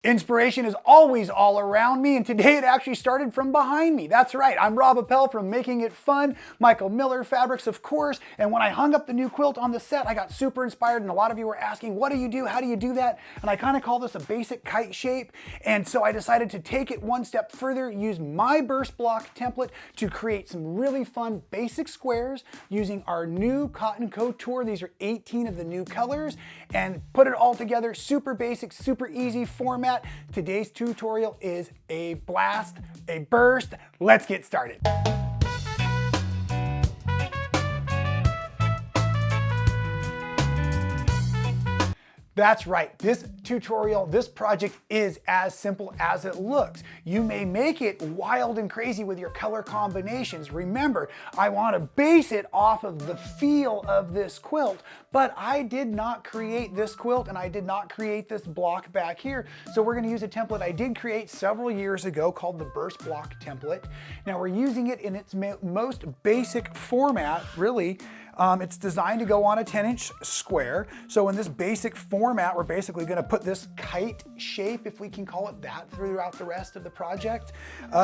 Inspiration is always all around me, and today it actually started from behind me. That's right, I'm Rob Appell from Making It Fun, Michael Miller Fabrics, of course, and when I hung up the new quilt on the set, I got super inspired, and a lot of you were asking, what do you do? How do you do that? And I kind of call this a basic kite shape, and so I decided to take it one step further, use my burst block template to create some really fun basic squares using our new Cotton Couture. These are 18 of the new colors, and put it all together, super basic, super easy format. Today's tutorial is a blast, a burst. Let's get started. That's right, this tutorial, this project is as simple as it looks. You may make it wild and crazy with your color combinations. Remember, I want to base it off of the feel of this quilt, but I did not create this quilt and I did not create this block back here. So we're going to use a template I did create several years ago called the burst block template. Now we're using it in its most basic format, really. It's designed to go on a 10-inch square. So in this basic format, we're basically going to put this kite shape, if we can call it that, throughout the rest of the project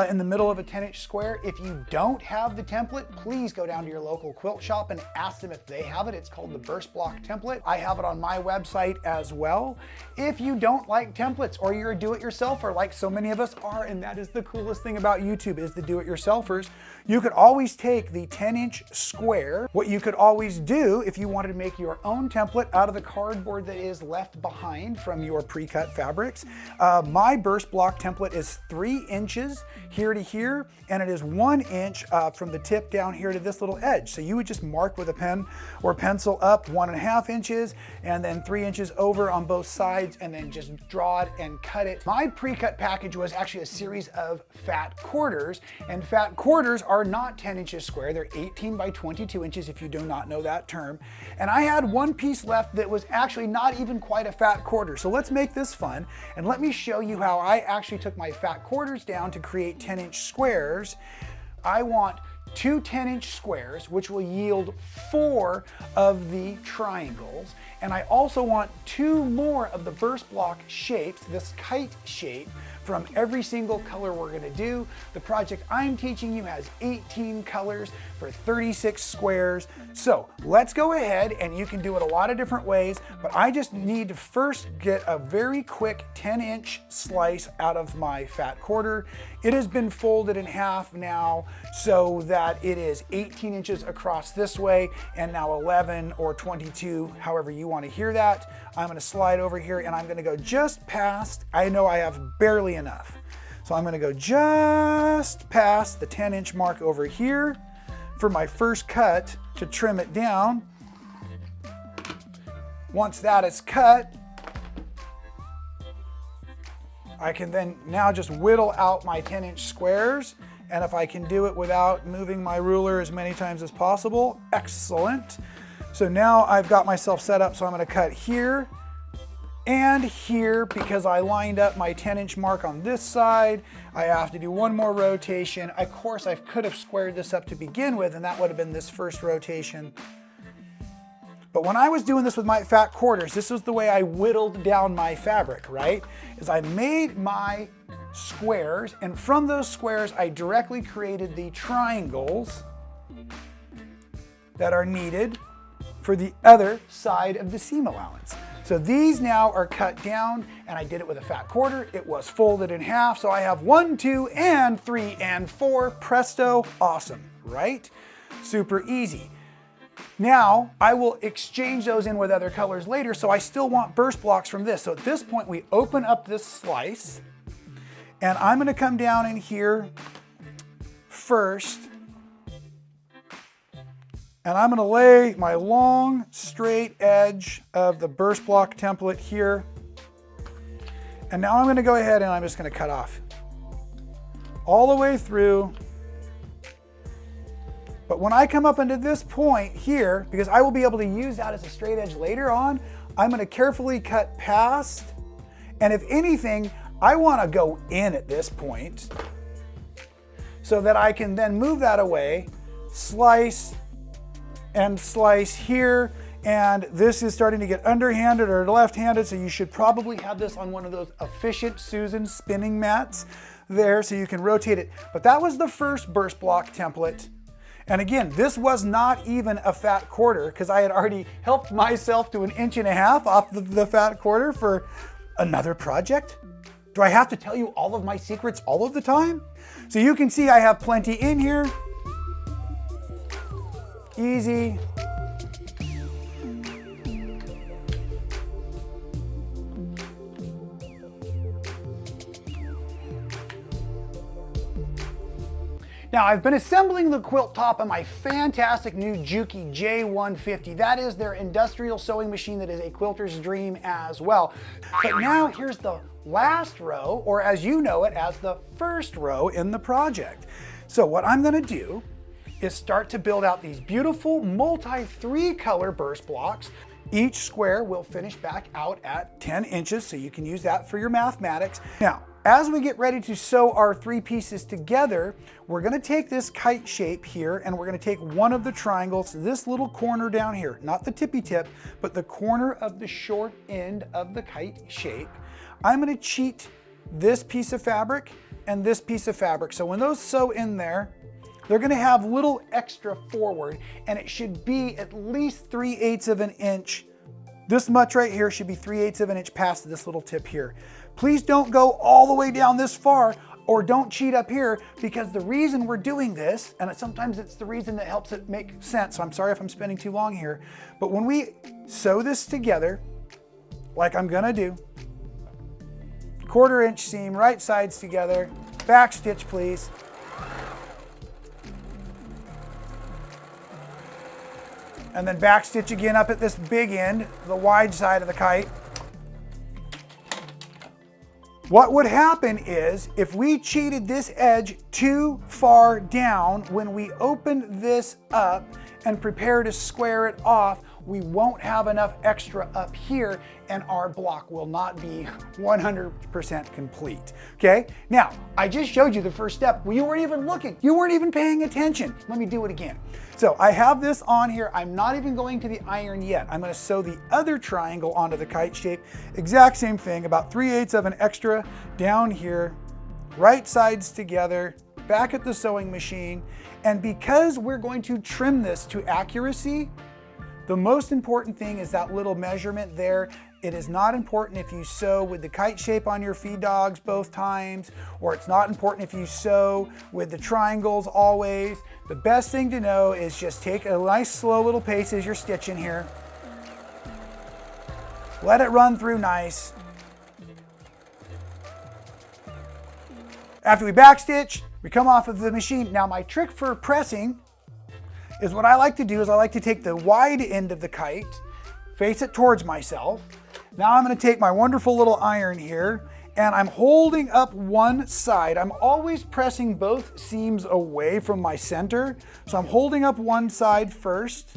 in the middle of a 10-inch square. If you don't have the template, please go down to your local quilt shop and ask them if they have it. It's called the burst block template. I have it on my website as well. If you don't like templates, or you're a do-it-yourselfer like so many of us are, and that is the coolest thing about YouTube, is the do-it-yourselfers, you could always take the 10-inch square. What you could always do if you wanted to make your own template out of the cardboard that is left behind from your pre-cut fabrics. My burst block template is 3 inches here to here, and it is 1 inch from the tip down here to this little edge. So you would just mark with a pen or pencil up 1.5 inches and then 3 inches over on both sides, and then just draw it and cut it. My pre-cut package was actually a series of fat quarters, and fat quarters are not 10 inches square. They're 18 by 22 inches if you do not know that term. And I had one piece left that was actually not even quite a fat quarter. So let's make this fun, and let me show you how I actually took my fat quarters down to create 10-inch squares. I want 2 10-inch squares, which will yield 4 of the triangles. And I also want 2 more of the burst block shapes, this kite shape, from every single color we're gonna do. The project I'm teaching you has 18 colors for 36 squares. So let's go ahead, and you can do it a lot of different ways, but I just need to first get a very quick 10-inch slice out of my fat quarter. It has been folded in half now so that it is 18 inches across this way, and now 11 or 22, however you want to hear that. I'm going to slide over here, and I'm going to go just past. I know I have barely enough, so I'm going to go just past the 10-inch mark over here for my first cut to trim it down. Once that is cut, I can then now just whittle out my 10-inch squares, and if I can do it without moving my ruler as many times as possible, excellent. So now I've got myself set up, so I'm going to cut here and here because I lined up my 10-inch mark on this side. I have to do one more rotation. Of course, I could have squared this up to begin with, and that would have been this first rotation. But when I was doing this with my fat quarters, this was the way I whittled down my fabric, right? Is I made my squares, and from those squares, I directly created the triangles that are needed for the other side of the seam allowance. So these now are cut down, and I did it with a fat quarter. It was folded in half, so I have 1, 2, and 3, and 4. Presto, awesome, right? Super easy. Now, I will exchange those in with other colors later, so I still want burst blocks from this. So at this point, we open up this slice, and I'm gonna come down in here first, and I'm gonna lay my long, straight edge of the burst block template here. And now I'm gonna go ahead and I'm just gonna cut off all the way through. But when I come up into this point here, because I will be able to use that as a straight edge later on, I'm gonna carefully cut past. And if anything, I wanna go in at this point so that I can then move that away, slice and slice here, And this is starting to get underhanded or left-handed, so you should probably have this on one of those efficient Susan spinning mats there so you can rotate it. But that was the first burst block template. And again, this was not even a fat quarter because I had already helped myself to 1.5 inches off the fat quarter for another project. Do I have to tell you all of my secrets all of the time? So you can see I have plenty in here. Easy. Now, I've been assembling the quilt top on my fantastic new Juki J150. That is their industrial sewing machine that is a quilter's dream as well. But now here's the last row, or as you know it, as the first row in the project. So what I'm gonna do is start to build out these beautiful multi-3 color burst blocks. Each square will finish back out at 10 inches, so you can use that for your mathematics. Now, as we get ready to sew our 3 pieces together, we're gonna take this kite shape here and we're gonna take one of the triangles, this little corner down here, not the tippy tip, but the corner of the short end of the kite shape. I'm gonna cheat this piece of fabric and this piece of fabric. So when those sew in there, they're gonna have little extra forward, and it should be at least 3/8 of an inch. This much right here should be 3/8 of an inch past this little tip here. Please don't go all the way down this far, or don't cheat up here, because the reason we're doing this, and sometimes it's the reason that helps it make sense, so I'm sorry if I'm spending too long here, but when we sew this together, like I'm gonna do, 1/4 inch seam, right sides together, back stitch please. And then back stitch again up at this big end, the wide side of the kite. What would happen is if we cheated this edge too far down, when we open this up and prepare to square it off, we won't have enough extra up here and our block will not be 100% complete, okay? Now, I just showed you the first step. Well, you weren't even looking. You weren't even paying attention. Let me do it again. So I have this on here. I'm not even going to the iron yet. I'm gonna sew the other triangle onto the kite shape. Exact same thing, about 3/8 of an extra down here, right sides together, back at the sewing machine. And because we're going to trim this to accuracy, the most important thing is that little measurement there. It is not important if you sew with the kite shape on your feed dogs both times, or it's not important if you sew with the triangles always. The best thing to know is just take a nice slow little pace as you're stitching here. Let it run through nice. After we backstitch, we come off of the machine. Now my trick for pressing is what I like to do is I like to take the wide end of the kite, face it towards myself. Now I'm gonna take my wonderful little iron here and I'm holding up one side. I'm always pressing both seams away from my center. So I'm holding up one side first.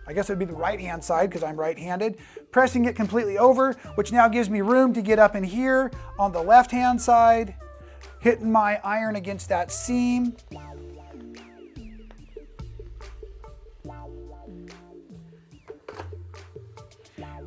I guess it would be the right-hand side because I'm right-handed. Pressing it completely over, which now gives me room to get up in here on the left-hand side, hitting my iron against that seam.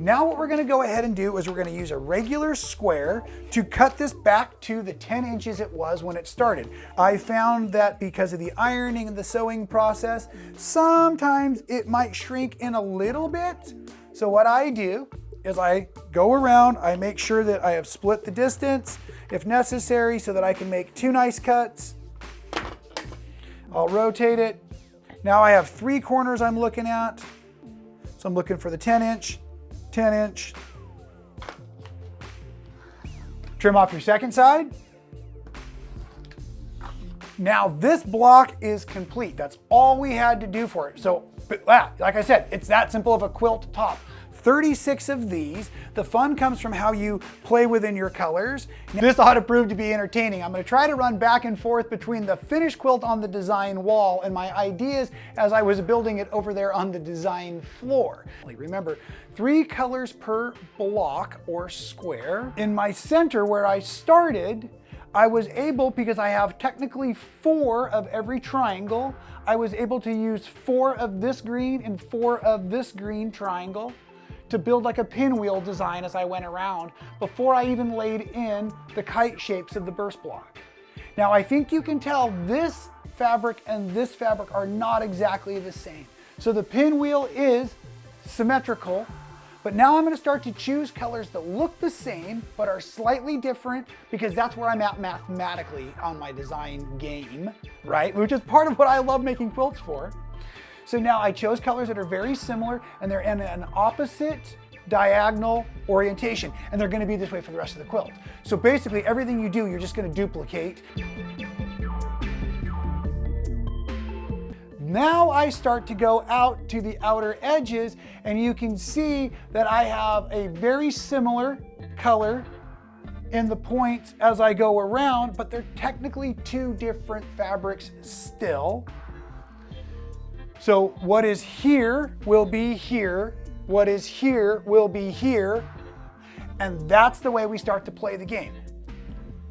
Now what we're gonna go ahead and do is we're gonna use a regular square to cut this back to the 10 inches it was when it started. I found that because of the ironing and the sewing process, sometimes it might shrink in a little bit. So what I do is I go around, I make sure that I have split the distance if necessary so that I can make 2 nice cuts. I'll rotate it. Now I have 3 corners I'm looking at. So I'm looking for the 10 inch. 10 inch. Trim off your second side. Now this block is complete. That's all we had to do for it. So, like I said, it's that simple of a quilt top. 36 of these. The fun comes from how you play within your colors. This ought to prove to be entertaining. I'm going to try to run back and forth between the finished quilt on the design wall and my ideas as I was building it over there on the design floor. Remember, 3 colors per block or square. In my center where I started, I was able, because I have technically 4 of every triangle, I was able to use 4 of this green and 4 of this green triangle to build like a pinwheel design as I went around before I even laid in the kite shapes of the burst block. Now I think you can tell this fabric and this fabric are not exactly the same. So the pinwheel is symmetrical, but now I'm going to start to choose colors that look the same but are slightly different, because that's where I'm at mathematically on my design game, right? Which is part of what I love making quilts for. So now I chose colors that are very similar and they're in an opposite diagonal orientation, and they're going to be this way for the rest of the quilt. So basically everything you do, you're just going to duplicate. Now I start to go out to the outer edges, and you can see that I have a very similar color in the points as I go around, but they're technically 2 different fabrics still. So what is here will be here, what is here will be here, and that's the way we start to play the game.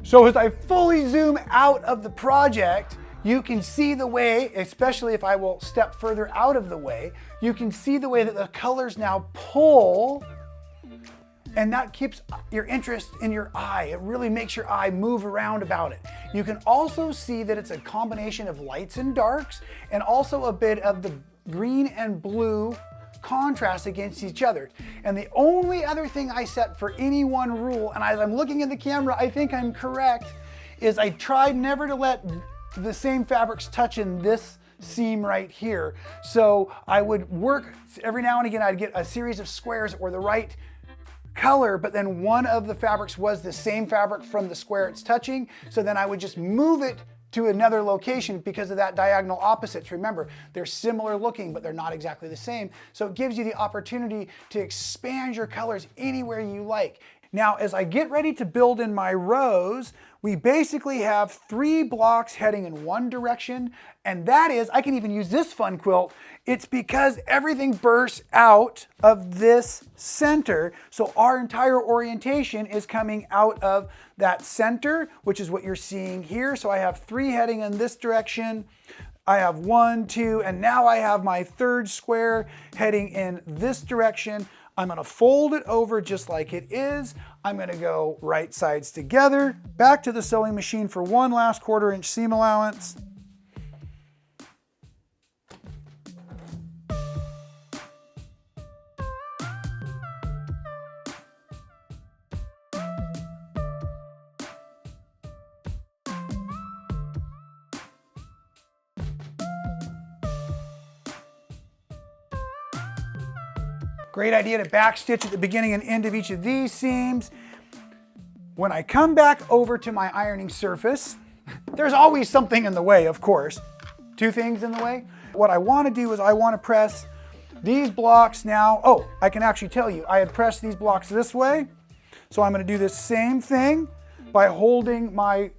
So as I fully zoom out of the project, you can see the way, especially if I will step further out of the way, you can see the way that the colors now pull, and that keeps your interest in your eye. It really makes your eye move around about it. You can also see that it's a combination of lights and darks, and also a bit of the green and blue contrast against each other. And the only other thing I set for any one rule, and as I'm looking at the camera, I think I'm correct, is I tried never to let the same fabrics touch in this seam right here. So I would work every now and again, I'd get a series of squares that were the right color, but then one of the fabrics was the same fabric from the square it's touching. So then I would just move it to another location because of that diagonal opposites. Remember, they're similar looking, but they're not exactly the same. So it gives you the opportunity to expand your colors anywhere you like. Now, as I get ready to build in my rows, we basically have 3 blocks heading in one direction, and that is, I can even use this fun quilt, it's because everything bursts out of this center, so our entire orientation is coming out of that center, which is what you're seeing here. So I have 3 heading in this direction, I have 1, 2, and now I have my 3rd square heading in this direction. I'm going to fold it over just like it is. I'm going to go right sides together, back to the sewing machine for one last 1/4 inch seam allowance. Great idea to backstitch at the beginning and end of each of these seams. When I come back over to my ironing surface, there's always something in the way, of course. 2 things in the way. What I want to do is I want to press these blocks now. Oh, I can actually tell you, I had pressed these blocks this way. So I'm going to do the same thing by holding my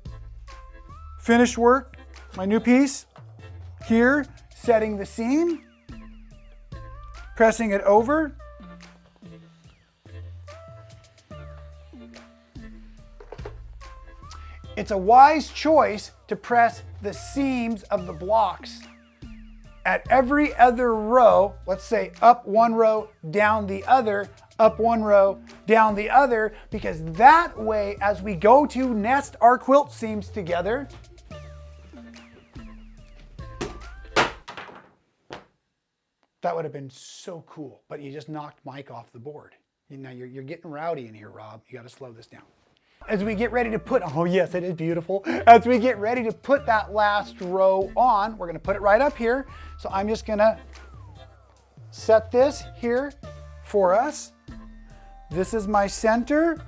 finished work, my new piece here, setting the seam, pressing it over. It's a wise choice to press the seams of the blocks at every other row. Let's say up 1 row, down the other, up 1 row, down the other, because that way, as we go to nest our quilt seams together, that would have been so cool, but you just knocked Mike off the board. Now you're getting rowdy in here, Rob. You got to slow this down. As we get ready to put, oh yes, it is beautiful. As we get ready to put that last row on, we're gonna put it right up here. So I'm just gonna set this here for us. This is my center.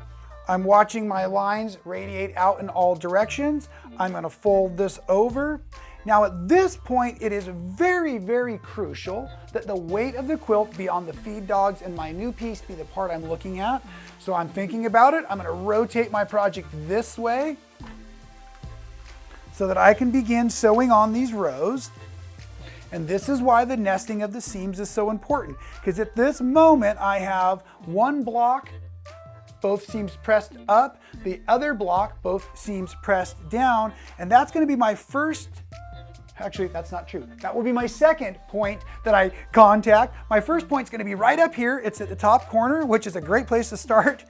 I'm watching my lines radiate out in all directions. I'm gonna fold this over. Now at this point, it is very, very crucial that the weight of the quilt be on the feed dogs and my new piece be the part I'm looking at. So I'm thinking about it. I'm gonna rotate my project this way so that I can begin sewing on these rows. And this is why the nesting of the seams is so important, because at this moment I have 1 block both seams pressed up. The other block, both seams pressed down. And that's gonna be my first, actually, that's not true. That will be my second point that I contact. My first point is gonna be right up here. It's at the top corner, which is a great place to start.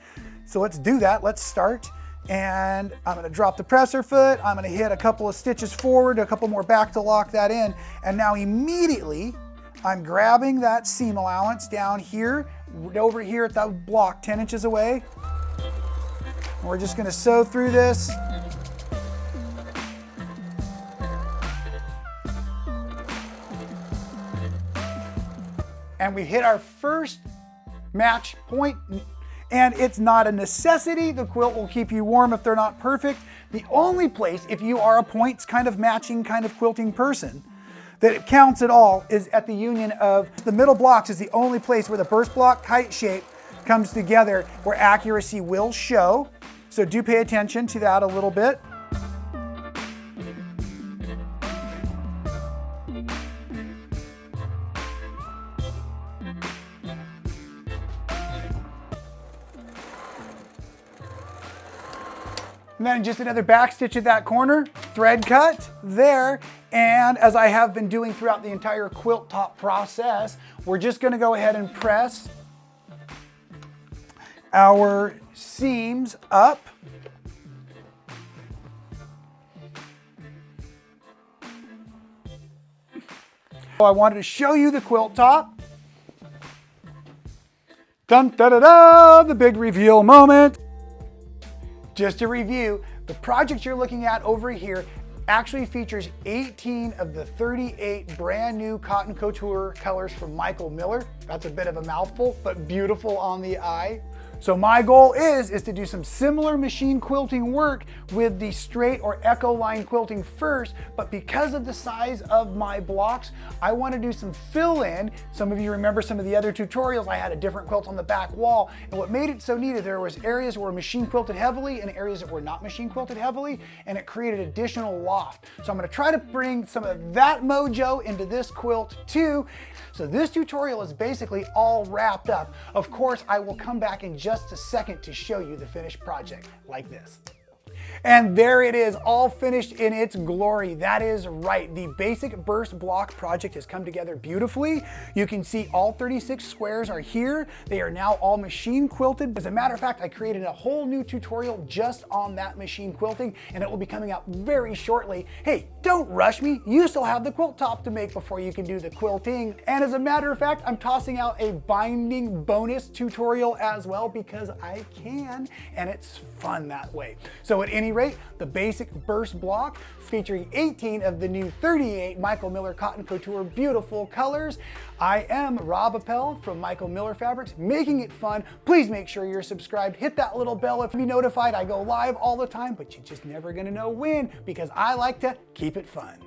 So let's do that, let's start. And I'm gonna drop the presser foot. I'm gonna hit a couple of stitches forward, a couple more back to lock that in. And now immediately, I'm grabbing that seam allowance down here, over here at that block 10 inches away. And we're just gonna sew through this. And we hit our first match point. And it's not a necessity. The quilt will keep you warm if they're not perfect. The only place, if you are a points kind of matching kind of quilting person, that it counts at all is at the union of the middle blocks is the only place where the burst block kite shape comes together where accuracy will show. So do pay attention to that a little bit. And then just another back stitch at that corner, thread cut there. And as I have been doing throughout the entire quilt top process, we're just gonna go ahead and press our seams up. So I wanted to show you the quilt top. Dun da da da, the big reveal moment. Just to review, the project you're looking at over here actually features 18 of the 38 brand new Cotton Couture colors from Michael Miller. That's a bit of a mouthful, but beautiful on the eye. So my goal is to do some similar machine quilting work with the straight or echo line quilting first, but because of the size of my blocks, I want to do some fill in. Some of you remember some of the other tutorials, I had a different quilt on the back wall, and what made it so neat is there was areas where machine quilted heavily and areas that were not machine quilted heavily, and it created additional loft. So I'm going to try to bring some of that mojo into this quilt too. So this tutorial is basically all wrapped up. Of course, I will come back in just a second to show you the finished project like this. And there it is, all finished in its glory. That is right, the basic burst block project has come together beautifully. You can see all 36 squares are here. They are now all machine quilted. As a matter of fact, I created a whole new tutorial just on that machine quilting, and it will be coming out very shortly. Hey, don't rush me. You still have the quilt top to make before you can do the quilting. And as a matter of fact, I'm tossing out a binding bonus tutorial as well because I can, and it's fun that way. So at any rate, the basic burst block featuring 18 of the new 38 Michael Miller Cotton Couture beautiful colors. I am Rob Appell from Michael Miller Fabrics, making it fun. Please make sure you're subscribed. Hit that little bell if you be notified. I go live all the time, but you're just never gonna know when because I like to keep it fun.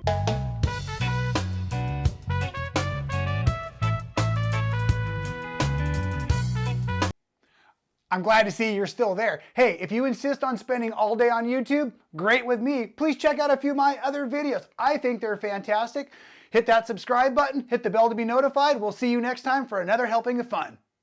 I'm glad to see you're still there. Hey, if you insist on spending all day on YouTube, great with me. Please check out a few of my other videos. I think they're fantastic. Hit that subscribe button, hit the bell to be notified. We'll see you next time for another helping of fun.